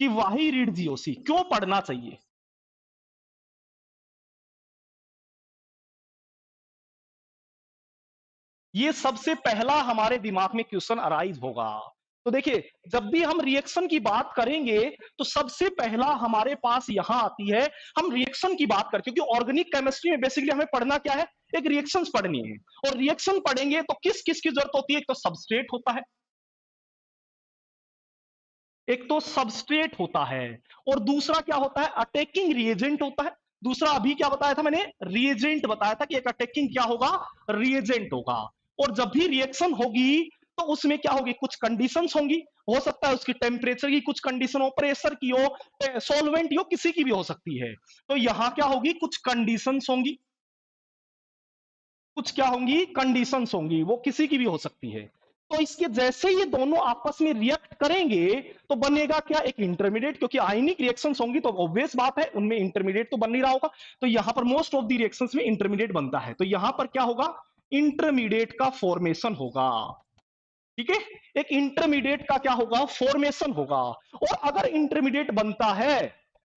कि वाही read GOC क्यों पढ़ना चाहिए। ये सबसे पहला हमारे दिमाग में क्वेश्चन अराइज होगा। तो देखिए, जब भी हम रिएक्शन की बात करेंगे तो सबसे पहला हमारे पास यहां आती है, हम रिएक्शन की बात करते हैं क्योंकि ऑर्गेनिक केमिस्ट्री में बेसिकली हमें पढ़ना क्या है, एक रिएक्शंस पढ़नी है। और रिएक्शन पढ़ेंगे तो किस किस की जरूरत होती है, एक तो सबस्ट्रेट होता है, एक तो सबस्ट्रेट होता है, और दूसरा क्या होता है, अटैकिंग रिएजेंट होता है। दूसरा अभी क्या बताया था मैंने, रिएजेंट बताया था कि एक अटैकिंग क्या होगा, रिएजेंट होगा। और जब भी रिएक्शन होगी तो उसमें क्या होगी, कुछ कंडीशंस होंगी। हो सकता है उसकी टेम्परेचर की कुछ कंडीशन हो, प्रेशर की हो, सॉल्वेंट की हो, किसी की भी हो सकती है। तो यहां क्या होगी, कुछ कंडीशंस होंगी, कुछ क्या होंगी, कंडीशंस होंगी, वो किसी की भी हो सकती है। तो इसके जैसे ये दोनों आपस में रिएक्ट करेंगे तो बनेगा क्या, एक इंटरमीडिएट, क्योंकि आयनिक रिएक्शंस होंगी तो ऑब्वियस बात है उनमें इंटरमीडिएट तो बन नहीं रहा होगा। तो यहां पर मोस्ट ऑफ द रिएक्शंस में इंटरमीडिएट बनता है, तो यहां पर क्या होगा, इंटरमीडिएट का फॉर्मेशन होगा। ठीक है, एक इंटरमीडिएट का क्या होगा, फॉर्मेशन होगा। और अगर इंटरमीडिएट बनता है,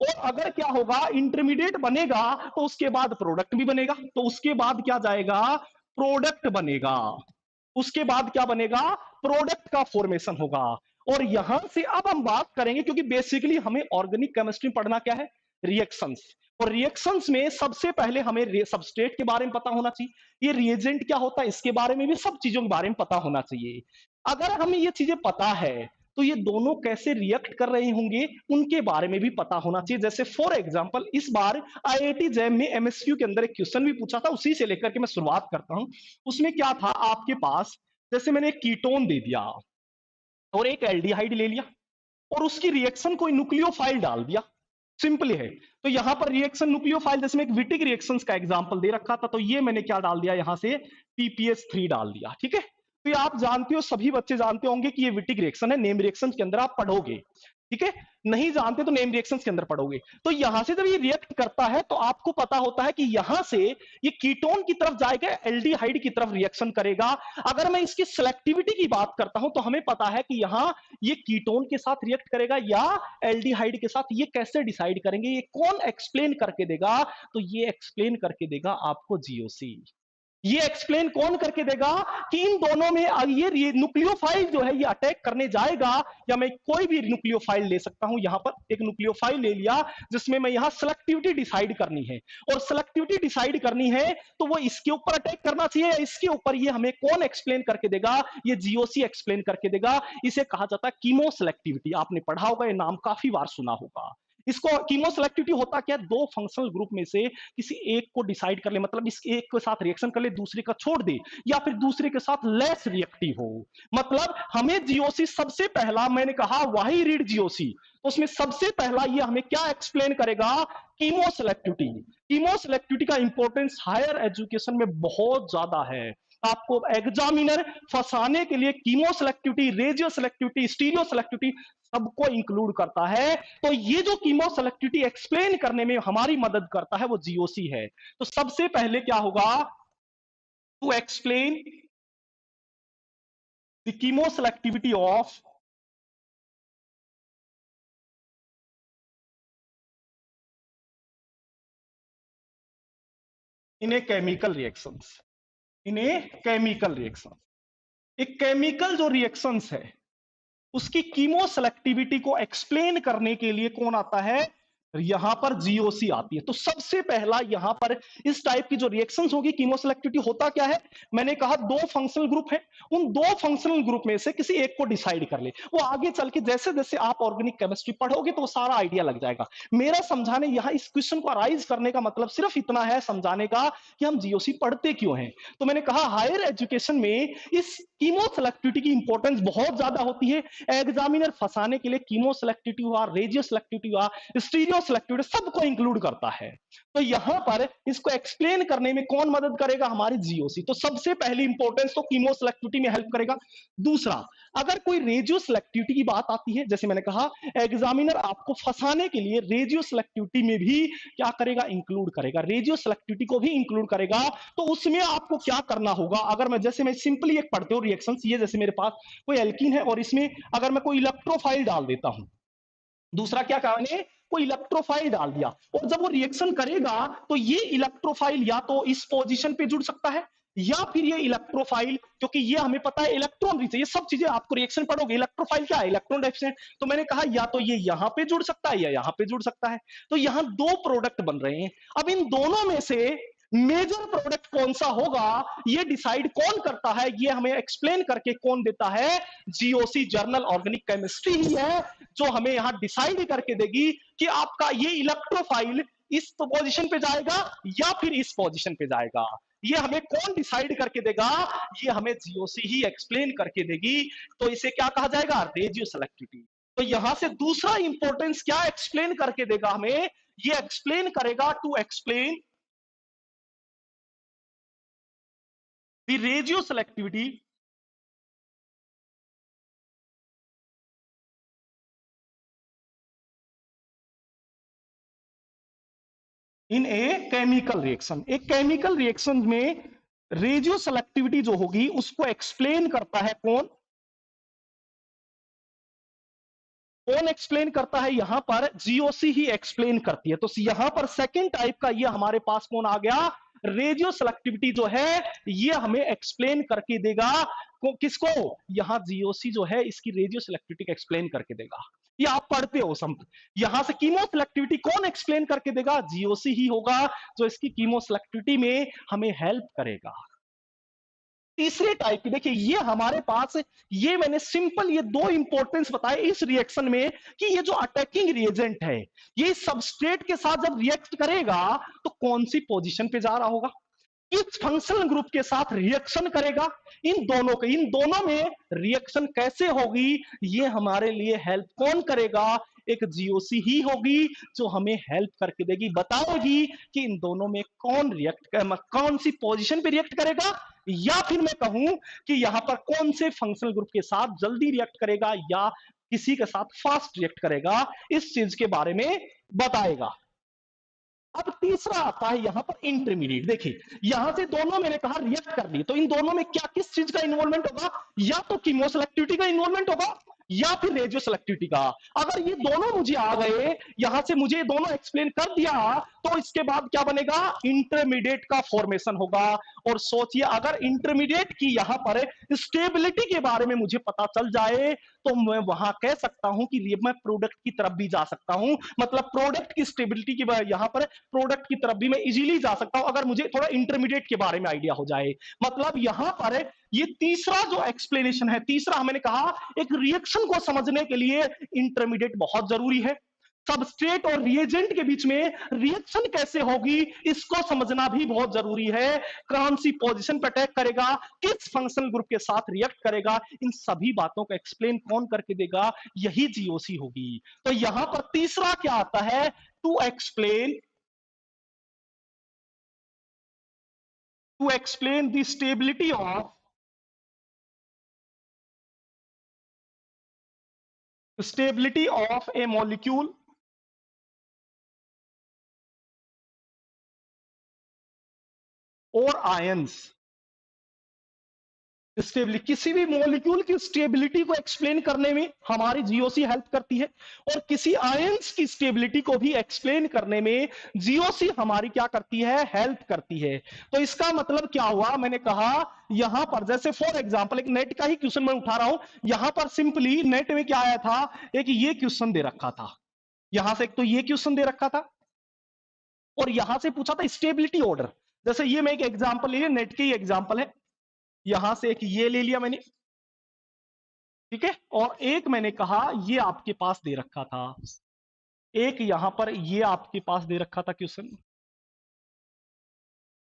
और अगर क्या होगा, इंटरमीडिएट बनेगा तो उसके बाद प्रोडक्ट भी बनेगा, तो उसके बाद क्या जाएगा, प्रोडक्ट बनेगा। उसके बाद क्या बनेगा, प्रोडक्ट का फॉर्मेशन होगा। और यहां से अब हम बात करेंगे, क्योंकि बेसिकली हमें ऑर्गेनिक केमिस्ट्री पढ़ना क्या है, रिएक्शंस। और रिएक्शंस में सबसे पहले हमें सबस्ट्रेट के बारे में पता होना चाहिए, ये रिएजेंट क्या होता है इसके बारे में भी, सब चीजों के बारे में पता होना चाहिए। अगर हमें ये चीजें पता है तो ये दोनों कैसे रिएक्ट कर रहे होंगे उनके बारे में भी पता होना चाहिए। जैसे फॉर एग्जांपल इस बार आईआईटी जैम में एमएसक्यू के अंदर एक क्वेश्चन भी पूछा था, उसी से लेकर के मैं शुरुआत करता हूं। उसमें क्या था आपके पास, जैसे मैंने एक कीटोन दे दिया और एक एल्डिहाइड ले लिया, और उसकी रिएक्शन कोई न्यूक्लियोफाइल डाल दिया, सिंपली है। तो यहां पर रिएक्शन न्यूक्लियोफाइल, जैसे मैं एक विटिक रिएक्शंस का एग्जांपल दे रखा था, तो ये मैंने क्या डाल दिया, यहां से पीपीएस 3 डाल दिया। ठीक है, तो ये आप जानते हो, सभी बच्चे जानते होंगे कि ये विटिक रिएक्शन है, नेम रिएक्शन के अंदर आप पढ़ोगे। ठीक है, नहीं जानते तो नेम रिएक्शन के अंदर पढ़ोगे। तो यहां से जब ये रिएक्ट करता है तो आपको पता होता है कि यहां से ये कीटोन की तरफ जाएगा, एल्डिहाइड की तरफ रिएक्शन करेगा। अगर मैं इसकी सिलेक्टिविटी की बात करता हूं तो हमें पता है कि यहां ये कीटोन के साथ रिएक्ट करेगा या एल्डिहाइड के साथ, ये कैसे डिसाइड करेंगे, ये कौन एक्सप्लेन करके देगा, तो ये एक्सप्लेन करके देगा आपको जीओसी। ये एक्सप्लेन कौन करके देगा कि इन दोनों में ये न्यूक्लियोफाइल जो है ये अटैक करने जाएगा, या मैं कोई भी न्यूक्लियोफाइल ले सकता हूं। यहां पर एक न्यूक्लियोफाइल ले लिया जिसमें मैं यहां सिलेक्टिविटी डिसाइड करनी है, और सिलेक्टिविटी डिसाइड करनी है तो वो इसके ऊपर अटैक करना चाहिए या इसके ऊपर, ये हमें कौन एक्सप्लेन करके देगा, ये जीओसी एक्सप्लेन करके देगा। इसे कहा जाता है कीमो सिलेक्टिविटी, आपने पढ़ा होगा, ये नाम काफी बार सुना होगा। इसको कीमो सेलेक्टिविटी होता क्या है, दो फंक्शनल ग्रुप में से किसी एक को डिसाइड कर ले, मतलब इस एक के साथ रिएक्शन कर ले, दूसरे का छोड़ दे, या फिर दूसरे के साथ लेस रिएक्टिव हो। मतलब हमें जीओसी सबसे पहला, मैंने कहा वाही रीड जीओसी, तो उसमें सबसे पहला ये हमें क्या एक्सप्लेन करेगा, कीमो सेलेक्टिविटी। कीमो सेलेक्टिविटी का इंपॉर्टेंस हायर एजुकेशन में बहुत ज्यादा है। आपको एग्जामिनर फंसाने के लिए chemo selectivity, regio selectivity, stereo selectivity सबको इंक्लूड करता है। तो ये जो कीमो सेलेक्टिविटी एक्सप्लेन करने में हमारी मदद करता है वो जीओसी है। तो सबसे पहले क्या होगा, to explain the chemo selectivity of in a chemical reactions, in a chemical reaction. एक केमिकल जो रिएक्शंस है उसकी कीमो सेलेक्टिविटी को एक्सप्लेन करने के लिए कौन आता है, यहां पर जीओसी आती है। तो सबसे पहला यहां पर इस टाइप की जो रिएक्शंस होगी, कीमो सेलेक्टिविटी होता क्या है, मैंने कहा दो फंक्शनल ग्रुप है, उन दो फंक्शनल ग्रुप में से किसी एक को डिसाइड कर ले। वो आगे चल के जैसे जैसे आप ऑर्गेनिक केमिस्ट्री पढ़ोगे तो वो सारा आइडिया लग जाएगा। मेरा समझाने यहां इस क्वेश्चन को अराइज करने का मतलब सिर्फ इतना है समझाने का कि हम जीओसी पढ़ते क्यों हैं। तो मैंने कहा हायर एजुकेशन में इस कीमो सेलेक्टिविटी की इंपॉर्टेंस बहुत ज्यादा होती है। एग्जामिनर फंसाने के लिए कीमो सेलेक्टिविटी हुआ, रेजियो सेलेक्टिविटी हुआ, स्टीरियो सेलेक्टिविटी सबको इंक्लूड करता है। तो यहां पर इसको एक्सप्लेन करने में कौन मदद करेगा, हमारी जीओसी। तो सबसे पहली इंपॉर्टेंस तो कीमो सेलेक्टिविटी में हेल्प करेगा। दूसरा, अगर कोई रेजियो सेलेक्टिविटी की बात आती है, जैसे मैंने कहा एग्जामिनर आपको फंसाने के लिए रेजियो सेलेक्टिविटी में भी क्या करेगा, इंक्लूड करेगा, रेजियो सेलेक्टिविटी को भी इंक्लूड करेगा। तो उसमें आपको क्या करना होगा, अगर मैं जैसे मैं सिंपली एक पढ़ते हो रिएक्शंस, ये जैसे मेरे पास कोई एल्कीन है और इसमें अगर मैं कोई इलेक्ट्रोफाइल डाल देता हूं, दूसरा क्या कहा मैंने, कोई इलेक्ट्रोफाइल डाल दिया, और जब वो रिएक्शन करेगा तो ये इलेक्ट्रोफाइल या तो इस पोजीशन पे जुड़ सकता है, या फिर ये इलेक्ट्रोफाइल, क्योंकि ये हमें पता है इलेक्ट्रॉन रिच है, ये सब चीजें आपको रिएक्शन पढ़ोगे, इलेक्ट्रोफाइल क्या है, इलेक्ट्रॉन डेफिशिएंट, तो मैंने कहा या तो ये यहां पे जुड़ सकता है या यहां पे जुड़ सकता है, तो यहां दो प्रोडक्ट बन रहे हैं। अब इन दोनों में से मेजर प्रोडक्ट कौन सा होगा, ये डिसाइड कौन करता है, ये हमें एक्सप्लेन करके कौन देता है, जीओसी जर्नल ऑर्गेनिक केमिस्ट्री ही है जो हमें यहां डिसाइड करके देगी कि आपका ये इलेक्ट्रोफाइल इस पोजीशन पे जाएगा या फिर इस पोजीशन पे जाएगा। ये हमें कौन डिसाइड करके देगा, ये हमें जीओसी ही एक्सप्लेन करके देगी। तो इसे क्या कहा जाएगा, रेडियो सेलेक्टिविटी। तो यहां से दूसरा इंपॉर्टेंस क्या एक्सप्लेन करके देगा हमें, ये एक्सप्लेन करेगा to explain the radio selectivity in a chemical reaction. एक केमिकल रिएक्शन में रेडियो सेलेक्टिविटी जो होगी उसको एक्सप्लेन करता है कौन, कौन एक्सप्लेन करता है, यहां पर जीओसी ही एक्सप्लेन करती है। तो यहां पर सेकंड टाइप का ये हमारे पास कौन आ गया, रेडियो सेलेक्टिविटी जो है ये हमें एक्सप्लेन करके देगा किसको, यहां जीओसी जो है इसकी रेडियो सेलेक्टिविटी को एक्सप्लेन करके देगा। ये आप पढ़ते हो सम, यहां से कीमो सेलेक्टिविटी कौन एक्सप्लेन करके देगा, जीओसी ही होगा जो इसकी कीमो सेलेक्टिविटी में हमें हेल्प करेगा। तीसरे टाइप की देखिए, ये हमारे पास, ये मैंने सिंपल ये दो इंपॉर्टेंस बताए इस रिएक्शन में कि ये जो अटैकिंग रिएजेंट है ये सबस्ट्रेट के साथ जब रिएक्ट करेगा तो कौन सी पोजीशन पे जा रहा होगा, किस फंक्शनल ग्रुप के साथ रिएक्शन करेगा, इन दोनों में रिएक्शन कैसे होगी, ये हमारे लिए हेल्प कौन करेगा, एक जीओसी ही होगी जो हमें हेल्प करके देगी, बताएगी कि इन दोनों में कौन कौन सी पोजीशन पे रिएक्ट करेगा, या फिर मैं कहूं कि यहां पर कौन से फंक्शनल ग्रुप के साथ जल्दी रिएक्ट करेगा या किसी के साथ फास्ट रिएक्ट करेगा, इस चीज के बारे में बताएगा। अब तीसरा आता है यहां पर इंटरमीडिएट। देखिए यहां से दोनों मैंने कहा रिएक्ट कर दी, तो इन दोनों में क्या किस चीज का इन्वॉल्वमेंट होगा, या तो कीमो सेलेक्टिविटी का इन्वॉल्वमेंट होगा या फिर रेडियो सेलेक्टिविटी का। अगर ये दोनों मुझे आ गए, यहां से मुझे ये दोनों एक्सप्लेन कर दिया, तो इसके बाद क्या बनेगा, इंटरमीडिएट का फॉर्मेशन होगा। और सोचिए अगर इंटरमीडिएट की यहां पर स्टेबिलिटी के बारे में मुझे पता चल जाए तो मैं वहां कह सकता हूं कि मैं प्रोडक्ट की तरफ भी जा सकता हूं, मतलब प्रोडक्ट की स्टेबिलिटी की यहां पर प्रोडक्ट की तरफ भी मैं इजीली जा सकता हूं अगर मुझे थोड़ा इंटरमीडिएट के बारे में आइडिया हो जाए। मतलब यहां पर ये तीसरा जो एक्सप्लेनेशन है, तीसरा मैंने कहा एक रिएक्शन को समझने के लिए इंटरमीडिएट बहुत जरूरी है, सबस्ट्रेट और रिएजेंट के बीच में रिएक्शन कैसे होगी इसको समझना भी बहुत जरूरी है, कौन सी पोजीशन पर अटैक करेगा, किस फंक्शनल ग्रुप के साथ रिएक्ट करेगा, इन सभी बातों को एक्सप्लेन कौन करके देगा, यही जीओसी होगी। तो यहां पर तीसरा क्या आता है, to explain the stability of a molecule और आयंस। स्टेबिलिटी, किसी भी मॉलिक्यूल की स्टेबिलिटी को एक्सप्लेन करने में हमारी जीओसी हेल्प करती है, और किसी आयंस की स्टेबिलिटी को भी एक्सप्लेन करने में जीओसी हमारी क्या करती है, हेल्प करती है। तो इसका मतलब क्या हुआ, मैंने कहा यहां पर जैसे फॉर एग्जांपल एक नेट का ही क्वेश्चन मैं उठा रहा हूं, यहां पर सिंपली नेट में क्या आया था, एक ये क्वेश्चन दे रखा था, यहां से एक तो ये क्वेश्चन दे रखा था और यहां से पूछा था स्टेबिलिटी ऑर्डर। जैसे ये मैं एक एग्जांपल ले लिया, नेट के ही एग्जांपल है, यहां से एक ये ले लिया मैंने, ठीक है, और एक मैंने कहा ये आपके पास दे रखा था, एक यहां पर ये आपके पास दे रखा था क्वेश्चन,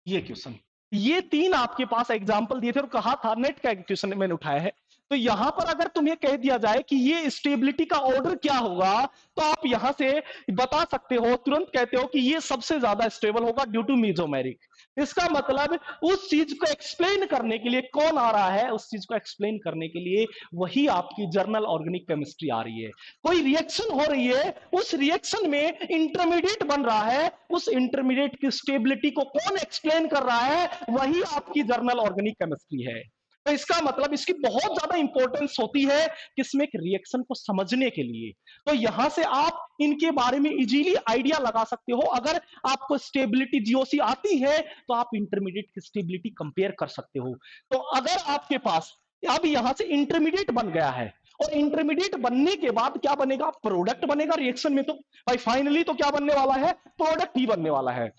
ये क्वेश्चन, ये तीन आपके पास एग्जांपल दिए थे और कहा था नेट का क्वेश्चन मैंने उठाया है। तो यहां पर अगर तुम्हें कह दिया जाए कि ये स्टेबिलिटी का ऑर्डर क्या होगा, तो आप यहां से बता सकते हो, तुरंत कहते हो कि ये सबसे ज्यादा स्टेबल होगा ड्यू टू मीजोमेरिक। इसका मतलब उस चीज को एक्सप्लेन करने के लिए कौन आ रहा है, उस चीज को एक्सप्लेन करने के लिए वही आपकी जर्नल ऑर्गेनिक केमिस्ट्री आ रही है। कोई रिएक्शन हो रही है, उस रिएक्शन में इंटरमीडिएट बन रहा है, उस इंटरमीडिएट की स्टेबिलिटी को कौन एक्सप्लेन कर रहा है, वही आपकी जर्नल ऑर्गेनिक केमिस्ट्री है। तो इसका मतलब इसकी बहुत ज्यादा इंपॉर्टेंस होती है किसमें, एक रिएक्शन को समझने के लिए। तो यहां से आप इनके बारे में इजीली आइडिया लगा सकते हो। अगर आपको स्टेबिलिटी जीओसी आती है तो आप इंटरमीडिएट की स्टेबिलिटी कंपेयर कर सकते हो। तो अगर आपके पास अब यहां से इंटरमीडिएट बन गया है, और इंटरमीडिएट बनने के बाद क्या बनेगा, प्रोडक्ट बनेगा रिएक्शन में। तो भाई फाइनली तो क्या बनने वाला है, प्रोडक्ट ही बनने वाला है।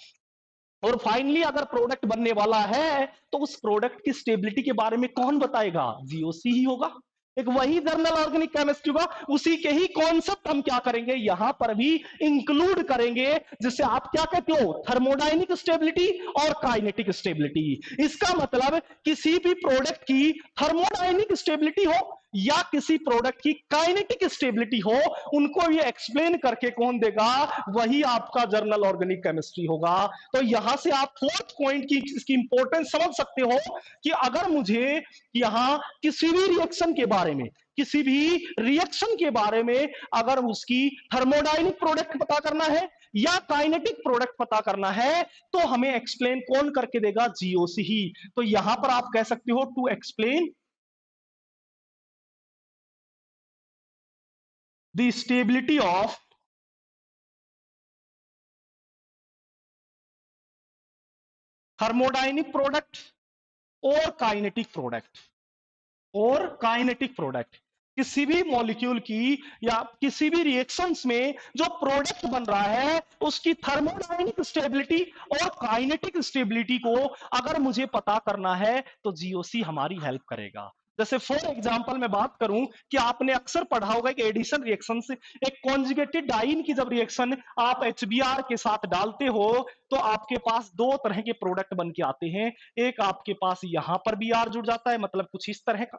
और फाइनली अगर प्रोडक्ट बनने वाला है तो उस प्रोडक्ट की स्टेबिलिटी के बारे में कौन बताएगा, जीओसी ही होगा। एक वही जर्नल ऑर्गेनिक केमिस्ट्री होगा, उसी के ही कॉन्सेप्ट हम क्या करेंगे यहां पर भी इंक्लूड करेंगे, जिससे आप क्या कहते हो, थर्मोडाइनिक स्टेबिलिटी और काइनेटिक स्टेबिलिटी। इसका मतलब किसी भी प्रोडक्ट की थर्मोडाइनिक स्टेबिलिटी हो या किसी प्रोडक्ट की काइनेटिक स्टेबिलिटी हो, उनको ये एक्सप्लेन करके कौन देगा, वही आपका जर्नल ऑर्गेनिक केमिस्ट्री होगा। तो यहां से आप फोर्थ पॉइंट की इसकी इंपॉर्टेंस समझ सकते हो कि अगर मुझे यहां किसी भी रिएक्शन के बारे में, किसी भी रिएक्शन के बारे में अगर उसकी थर्मोडाइनिक प्रोडक्ट पता करना है या काइनेटिक प्रोडक्ट पता करना है, तो हमें एक्सप्लेन कौन करके देगा, जीओसी ही। तो यहां पर आप कह सकते हो to explain the stability of thermodynamic product और काइनेटिक प्रोडक्ट, और काइनेटिक प्रोडक्ट किसी भी मॉलिक्यूल की या किसी भी रिएक्शंस में जो प्रोडक्ट बन रहा है उसकी थर्मोडायनेमिक स्टेबिलिटी और काइनेटिक स्टेबिलिटी को अगर मुझे पता करना है तो जीओसी हमारी हेल्प करेगा। जैसे फॉर एग्जांपल मैं बात करूं कि आपने अक्सर पढ़ा होगा कि एडिशन रिएक्शन से एक कॉन्जुगेटेड डाइन की जब रिएक्शन आप एचबीआर के साथ डालते हो तो आपके पास दो तरह के प्रोडक्ट बन के आते हैं। एक आपके पास यहां पर बी आर जुड़ जाता है, मतलब कुछ इस तरह का,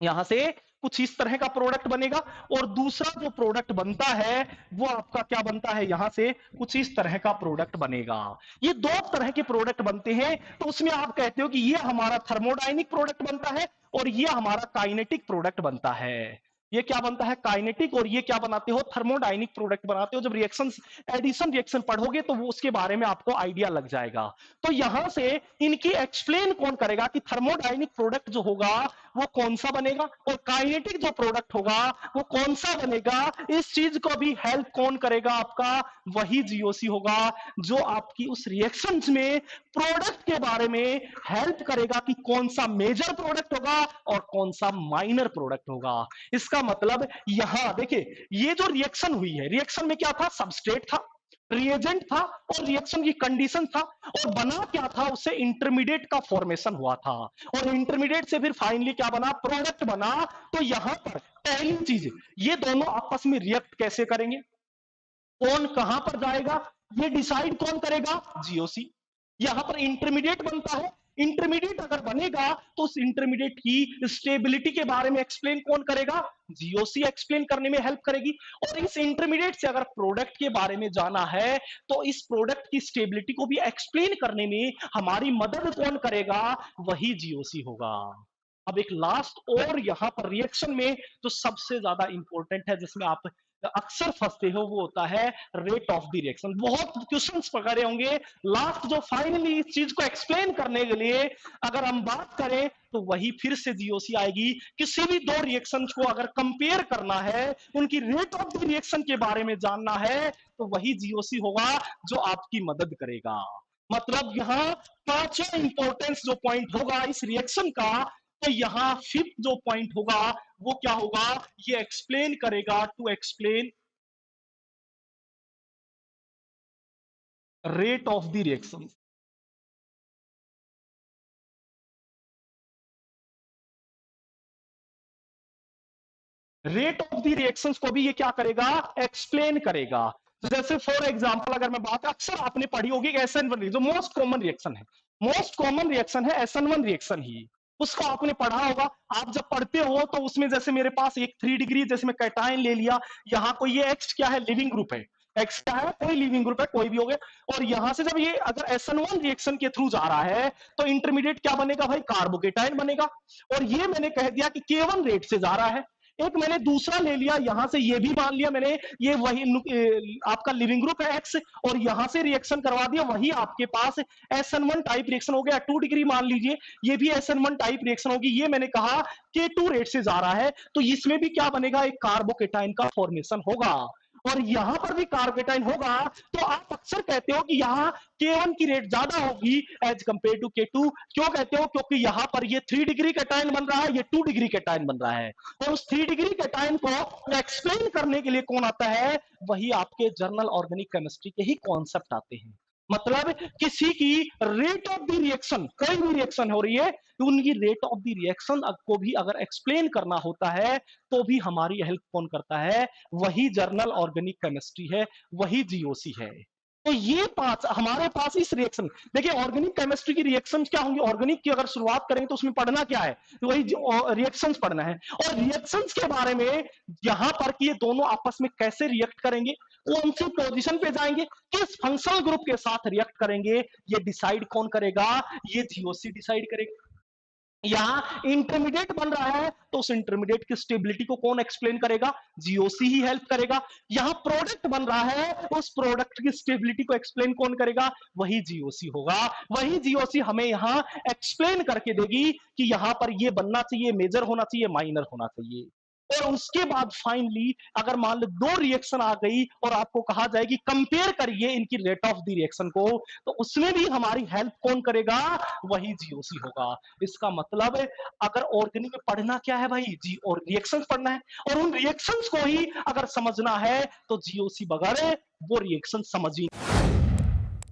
यहां से कुछ इस तरह का प्रोडक्ट बनेगा, और दूसरा जो प्रोडक्ट बनता है वो आपका क्या बनता है, यहां से कुछ इस तरह का प्रोडक्ट बनेगा। ये दो तरह के प्रोडक्ट बनते हैं। तो उसमें आप कहते हो कि ये हमारा थर्मोडाइनिक प्रोडक्ट बनता है और ये हमारा काइनेटिक प्रोडक्ट बनता है। ये क्या बनता है, काइनेटिक, और ये क्या बनाते हो, थर्मोडाइनिक प्रोडक्ट बनाते हो। जब रिएक्शन एडिशन रिएक्शन पढ़ोगे तो वो उसके बारे में आपको आइडिया लग जाएगा। तो यहां से इनकी एक्सप्लेन कौन करेगा कि थर्मोडाइनिक प्रोडक्ट जो होगा वो कौन सा बनेगा और काइनेटिक जो प्रोडक्ट होगा वो कौन सा बनेगा, इस चीज को भी हेल्प कौन करेगा, आपका वही जीओसी होगा, जो आपकी उस रिएक्शंस में प्रोडक्ट के बारे में हेल्प करेगा कि कौन सा मेजर प्रोडक्ट होगा और कौन सा माइनर प्रोडक्ट होगा। इसका मतलब यहां देखिए, ये जो रिएक्शन हुई है, रिएक्शन में क्या था, सबस्ट्रेट था, रिएजेंट था और रिएक्शन की कंडीशन था, और बना क्या था, उससे इंटरमीडिएट का फॉर्मेशन हुआ था, और इंटरमीडिएट से फिर फाइनली क्या बना, प्रोडक्ट बना। तो यहां पर पहली चीज, ये दोनों आपस में रिएक्ट कैसे करेंगे, कौन कहां पर जाएगा, ये डिसाइड कौन करेगा, जीओसी। यहां पर इंटरमीडिएट बनता है, इंटरमीडिएट अगर बनेगा तो उस इंटरमीडिएट की स्टेबिलिटी के बारे में एक्सप्लेन कौन करेगा, जीओसी एक्सप्लेन करने में हेल्प करेगी। और इस इंटरमीडिएट से अगर प्रोडक्ट के बारे में जाना है तो इस प्रोडक्ट की स्टेबिलिटी को भी एक्सप्लेन करने में हमारी मदद कौन करेगा, वही जीओसी होगा। अब एक लास्ट और यहां पर रिएक्शन में जो सबसे ज्यादा इंपॉर्टेंट है, जिसमें आप अक्सर फंसते हो, वो होता है रेट ऑफ द रिएक्शन। बहुत क्वेश्चंस पकड़े होंगे, लास्ट जो फाइनली इस चीज को एक्सप्लेन करने के लिए अगर हम बात करें तो वही फिर से जीओसी आएगी। किसी भी दो रिएक्शंस को अगर कंपेयर करना है, उनकी रेट ऑफ द रिएक्शन के बारे में जानना है, तो वही जीओसी होगा जो आपकी मदद करेगा। मतलब यहां पांचों इंपॉर्टेंस जो पॉइंट होगा इस रिएक्शन का, तो यहां फिफ्थ जो पॉइंट होगा वो क्या होगा, ये एक्सप्लेन करेगा, to explain rate of the reaction. Rate of the reactions को भी ये क्या करेगा, एक्सप्लेन करेगा। तो जैसे फॉर एग्जांपल अगर मैं बात, अक्सर आपने पढ़ी होगी SN1 जो मोस्ट कॉमन रिएक्शन है, मोस्ट कॉमन रिएक्शन है SN1 रिएक्शन ही, उसको आपने पढ़ा होगा। आप जब पढ़ते हो तो उसमें जैसे मेरे पास एक 3 डिग्री, जैसे मैं कैटायन ले लिया, यहाँ कोई ये एक्स क्या है, लिविंग ग्रुप है, एक्स क्या है, कोई लिविंग ग्रुप है, कोई भी हो गया। और यहां से जब ये अगर SN1 रिएक्शन के थ्रू जा रहा है तो इंटरमीडिएट क्या बनेगा भाई, कार्बोकेटायन बनेगा। और ये मैंने कह दिया कि K1 रेट से जा रहा है, एक मैंने दूसरा ले लिया, यहां से ये भी मान लिया मैंने, ये वही आपका लिविंग ग्रुप है एक्स, और यहां से रिएक्शन करवा दिया, वही आपके पास SN1 टाइप रिएक्शन हो गया। 2 डिग्री मान लीजिए, ये भी SN1 टाइप रिएक्शन होगी। ये मैंने कहा कि 2 रेट से जा रहा है, तो इसमें भी क्या बनेगा, एक कार्बोकेटाइन का फॉर्मेशन होगा, और यहां पर भी कार्बोकेटाइन होगा। तो आप अक्सर कहते हो कि यहां K1 की रेट ज्यादा होगी एज कंपेयर टू K2। क्यों कहते हो? क्योंकि यहां पर ये 3 डिग्री कैटायन बन रहा है, ये 2 डिग्री कैटायन बन रहा है, और उस 3 डिग्री कैटायन को एक्सप्लेन करने के लिए कौन आता है? वही आपके जर्नल ऑर्गेनिक केमिस्ट्री के ही कॉन्सेप्ट आते हैं। मतलब किसी की रेट ऑफ द रिएक्शन, कोई भी रिएक्शन हो रही है, तो उनकी रेट ऑफ द रिएक्शन को भी अगर एक्सप्लेन करना होता है, तो भी हमारी हेल्प कौन करता है? वही जर्नल ऑर्गेनिक केमिस्ट्री है, वही जीओसी है। तो ये 5 हमारे पास इस रिएक्शन, देखिए ऑर्गेनिक केमिस्ट्री की रिएक्शंस क्या होंगी, ऑर्गेनिक की अगर शुरुआत करेंगे तो उसमें पढ़ना क्या है? वही रिएक्शंस पढ़ना है, और रिएक्शंस के बारे में यहां पर कि ये दोनों आपस में कैसे रिएक्ट करेंगे, कौन सी पोजीशन पे जाएंगे, किस फंक्शनल ग्रुप के साथ रिएक्ट करेंगे, ये डिसाइड कौन करेगा? ये जीओसी डिसाइड करेगा। यहां इंटरमीडिएट बन रहा है, तो उस इंटरमीडिएट की स्टेबिलिटी को कौन एक्सप्लेन करेगा? जीओसी ही हेल्प करेगा। यहां प्रोडक्ट बन रहा है, उस प्रोडक्ट की स्टेबिलिटी को एक्सप्लेन कौन करेगा? वही जीओसी होगा। वही जीओसी हमें यहां एक्सप्लेन करके देगी कि यहां पर ये बनना चाहिए, मेजर होना चाहिए, माइनर होना चाहिए। और उसके बाद फाइनली अगर मान लो 2 रिएक्शन आ गई और आपको कहा जाए कि कंपेयर करिए इनकी रेट ऑफ द रिएक्शन को, तो उसमें भी हमारी हेल्प कौन करेगा? वही जीओसी होगा। इसका मतलब अगर ऑर्गेनिक में पढ़ना क्या है भाई? जी, और रिएक्शंस पढ़ना है, और उन रिएक्शंस को ही अगर समझना है तो जीओसी बगैर वो रिएक्शन समझ ही